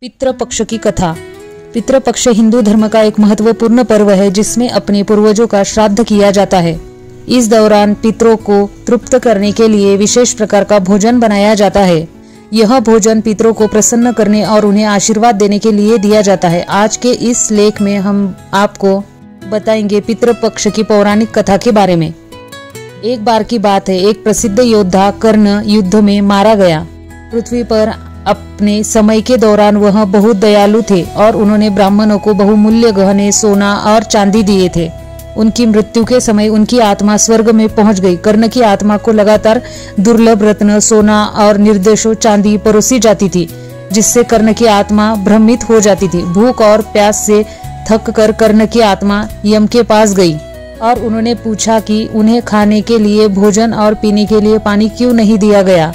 पितृपक्ष की कथा। पितृपक्ष हिंदू धर्म का एक महत्वपूर्ण पर्व है जिसमें अपने पूर्वजों का श्राद्ध किया जाता है। इस दौरान पितरों को तृप्त करने के लिए विशेष प्रकार का भोजन बनाया जाता है। यह भोजन पितरों को प्रसन्न करने और उन्हें आशीर्वाद देने के लिए दिया जाता है। आज के इस लेख में हम आपको बताएंगे पितृपक्ष की पौराणिक कथा के बारे में। एक बार की बात है, एक प्रसिद्ध योद्धा कर्ण युद्ध में मारा गया। पृथ्वी पर अपने समय के दौरान वह बहुत दयालु थे और उन्होंने ब्राह्मणों को बहुमूल्य गहने, सोना और चांदी दिए थे। उनकी मृत्यु के समय उनकी आत्मा स्वर्ग में पहुंच गई। कर्ण की आत्मा को लगातार दुर्लभ रत्न, सोना और निर्दोषों चांदी परोसी जाती थी, जिससे कर्ण की आत्मा भ्रमित हो जाती थी। भूख और प्यास से थक कर कर्ण की आत्मा यम के पास गई और उन्होंने पूछा कि उन्हें खाने के लिए भोजन और पीने के लिए पानी क्यों नहीं दिया गया।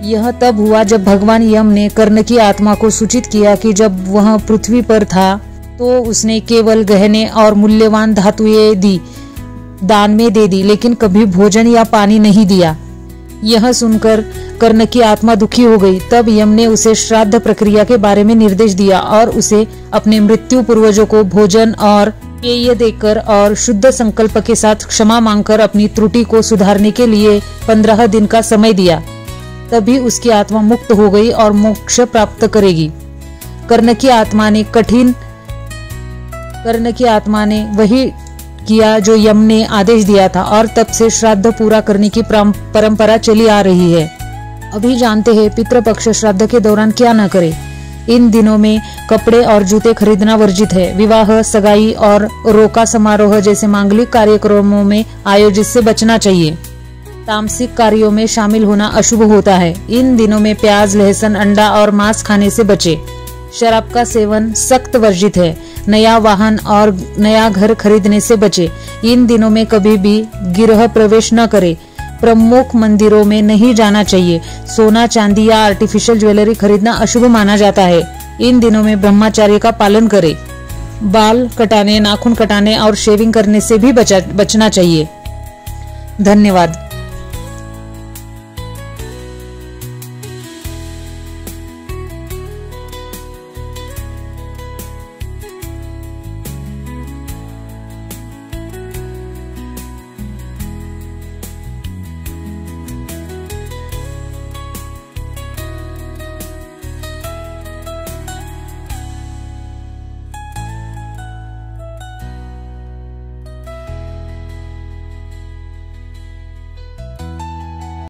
यह तब हुआ जब भगवान यम ने कर्ण की आत्मा को सूचित किया कि जब वह पृथ्वी पर था तो उसने केवल गहने और मूल्यवान धातुएं दान में दे दी, लेकिन कभी भोजन या पानी नहीं दिया। यह सुनकर कर्ण की आत्मा दुखी हो गई। तब यम ने उसे श्राद्ध प्रक्रिया के बारे में निर्देश दिया और उसे अपने मृत्यु पूर्वजों को भोजन और पेय देकर और शुद्ध संकल्प के साथ क्षमा मांगकर अपनी त्रुटि को सुधारने के लिए 15 दिन का समय दिया। तभी उसकी आत्मा मुक्त हो गई और मोक्ष प्राप्त करेगी। कर्ण की आत्मा ने वही किया जो यम ने आदेश दिया था और तब से श्राद्ध पूरा करने की परंपरा चली आ रही है। अभी जानते हैं पितृपक्ष श्राद्ध के दौरान क्या न करें। इन दिनों में कपड़े और जूते खरीदना वर्जित है। विवाह, सगाई और रोका समारोह जैसे मांगलिक कार्यक्रमों में आयोजित से बचना चाहिए। तामसिक कार्यों में शामिल होना अशुभ होता है। इन दिनों में प्याज, लहसुन, अंडा और मांस खाने से बचे। शराब का सेवन सख्त वर्जित है। नया वाहन और नया घर खरीदने से बचे। इन दिनों में कभी भी गृह प्रवेश न करे। प्रमुख मंदिरों में नहीं जाना चाहिए। सोना, चांदी या आर्टिफिशियल ज्वेलरी खरीदना अशुभ माना जाता है। इन दिनों में ब्रह्मचर्य का पालन करें। बाल कटाने, नाखून कटाने और शेविंग करने से भी बचना चाहिए। धन्यवाद।